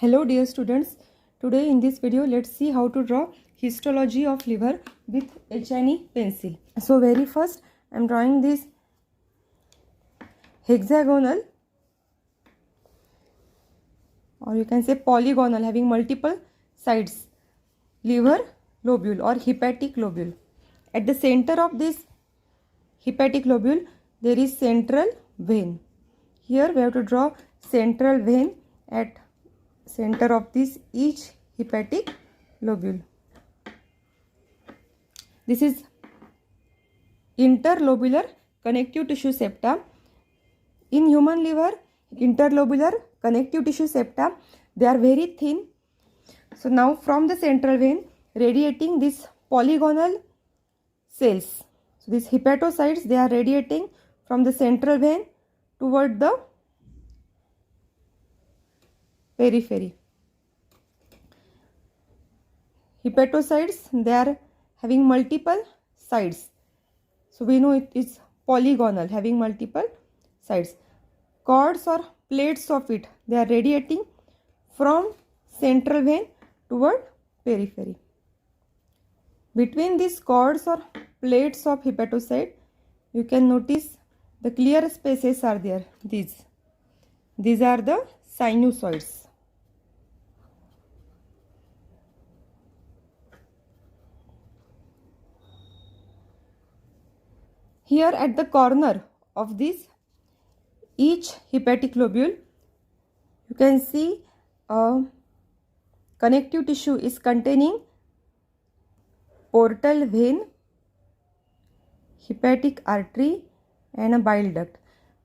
Hello dear students, today in this video let's see how to draw histology of liver with H&E pencil. So very first I am drawing this hexagonal or you can say polygonal having multiple sides liver lobule or hepatic lobule. At the center of this hepatic lobule there is central vein. Here we have to draw central vein at center of this each hepatic lobule. This is interlobular connective tissue septa. In human liver, interlobular connective tissue septa, they are very thin. So now from the central vein radiating these polygonal cells. So these hepatocytes, they are radiating from the central vein toward the periphery. Hepatocytes, they are having multiple sides. So we know it is polygonal, having multiple sides. Cords or plates of it, they are radiating from central vein toward periphery. Between these cords or plates of hepatocyte, you can notice the clear spaces are there. These are the sinusoids. Here at the corner of this each hepatic lobule, you can see a connective tissue is containing portal vein, hepatic artery and a bile duct.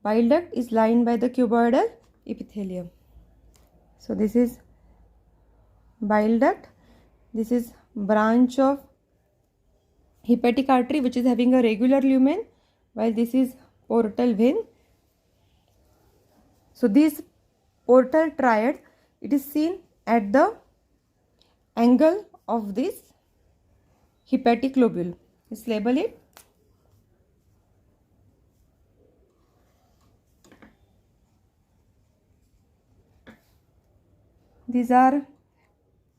Bile duct is lined by the cuboidal epithelium. So this is bile duct. This is branch of hepatic artery which is having a regular lumen, while this is portal vein. So this portal triad, it is seen at the angle of this hepatic lobule. Let's label it. These are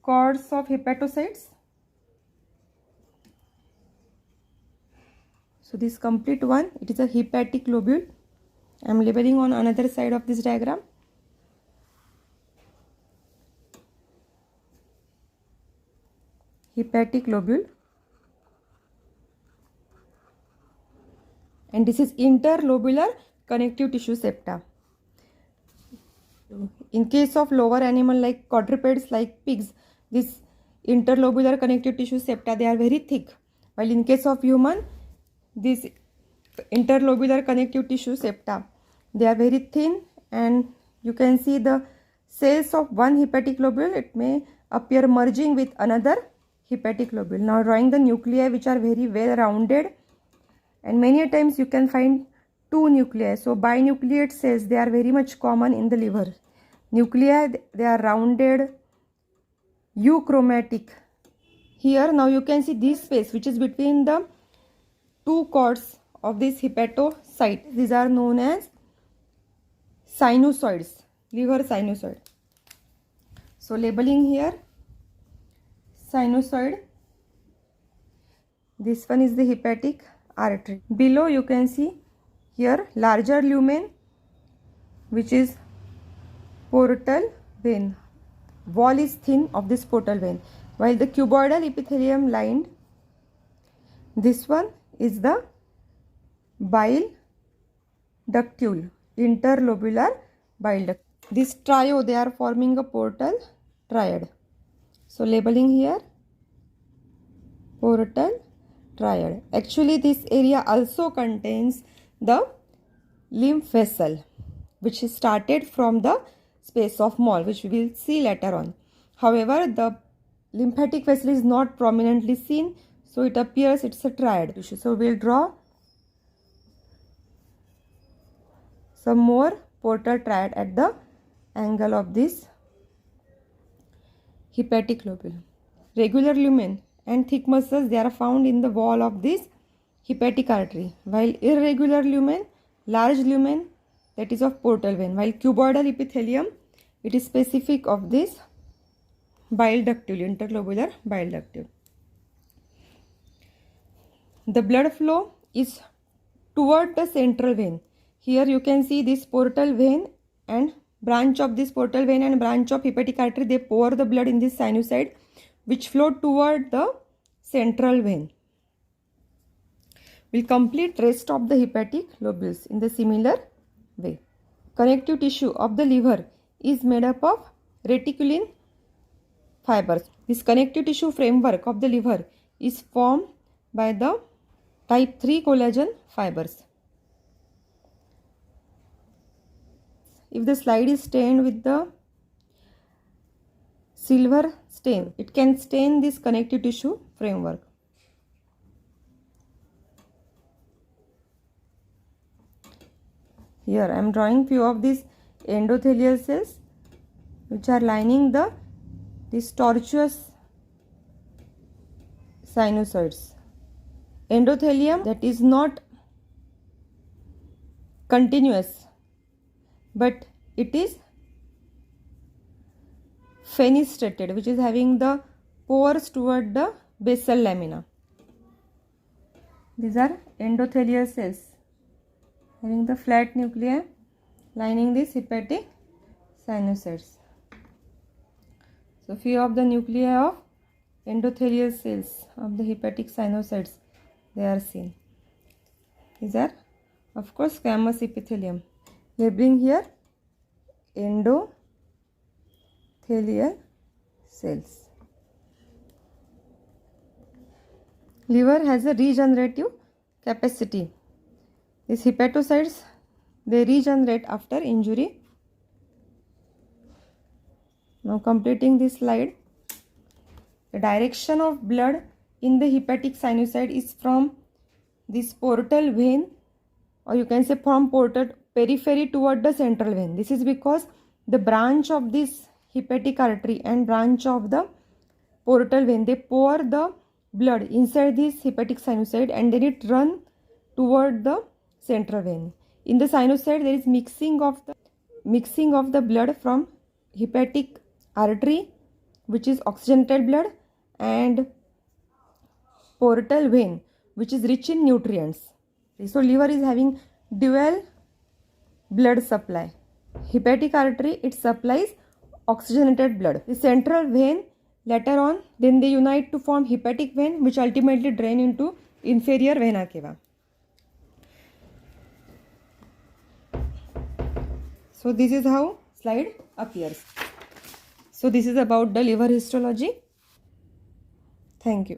cords of hepatocytes. So this complete one, it is a hepatic lobule. I am labeling on another side of this diagram. Hepatic lobule. And this is interlobular connective tissue septa. In case of lower animal like quadrupeds like pigs, this interlobular connective tissue septa, they are very thick. While in case of human, this interlobular connective tissue septa, they are very thin, and you can see the cells of one hepatic lobule, it may appear merging with another hepatic lobule. Now drawing the nuclei which are very well rounded, and many times you can find two nuclei. So binucleate cells, they are very much common in the liver. Nuclei, they are rounded, euchromatic. Here now you can see this space which is between the two cords of this hepatocyte. These are known as sinusoids, liver sinusoid. So labeling here sinusoid. This one is the hepatic artery. Below you can see here larger lumen which is portal vein. Wall is thin of this portal vein, while the cuboidal epithelium lined, this one is the bile ductule, interlobular bile duct. This trio, they are forming a portal triad. So labeling here portal triad. Actually this area also contains the lymph vessel which is started from the space of Moll, which we will see later on. However, the lymphatic vessel is not prominently seen, so it appears it's a triad tissue. So we'll draw some more portal triad at the angle of this hepatic lobule. Regular lumen and thick muscles, they are found in the wall of this hepatic artery, while irregular lumen, large lumen, that is of portal vein, while cuboidal epithelium, it is specific of this bile ductile, interlobular bile ductile. The blood flow is toward the central vein. Here you can see this portal vein and branch of this portal vein and branch of hepatic artery. They pour the blood in this sinusoid which flow toward the central vein. We'll complete rest of the hepatic lobules in the similar way. Connective tissue of the liver is made up of reticulin fibers. This connective tissue framework of the liver is formed by the type 3 collagen fibers. If the slide is stained with the silver stain, it can stain this connective tissue framework. Here I am drawing few of these endothelial cells which are lining these tortuous sinusoids. Endothelium that is not continuous but it is fenestrated, which is having the pores toward the basal lamina. These are endothelial cells having the flat nuclei lining these hepatic sinusoids. So few of the nuclei of endothelial cells of the hepatic sinusoids, they are seen. These are of course squamous epithelium. Labeling here endothelial cells. Liver has a regenerative capacity. These hepatocytes, they regenerate after injury. Now completing this slide, the direction of blood in the hepatic sinusoid is from this portal vein, or you can say from portal periphery toward the central vein. This is because the branch of this hepatic artery and branch of the portal vein, they pour the blood inside this hepatic sinusoid and then it run toward the central vein. In the sinusoid there is mixing of the blood from hepatic artery, which is oxygenated blood, and portal vein, which is rich in nutrients. So liver is having dual blood supply. Hepatic artery, it supplies oxygenated blood. The central vein, later on, then they unite to form hepatic vein, which ultimately drain into inferior vena cava. So this is how slide appears. So this is about the liver histology. Thank you.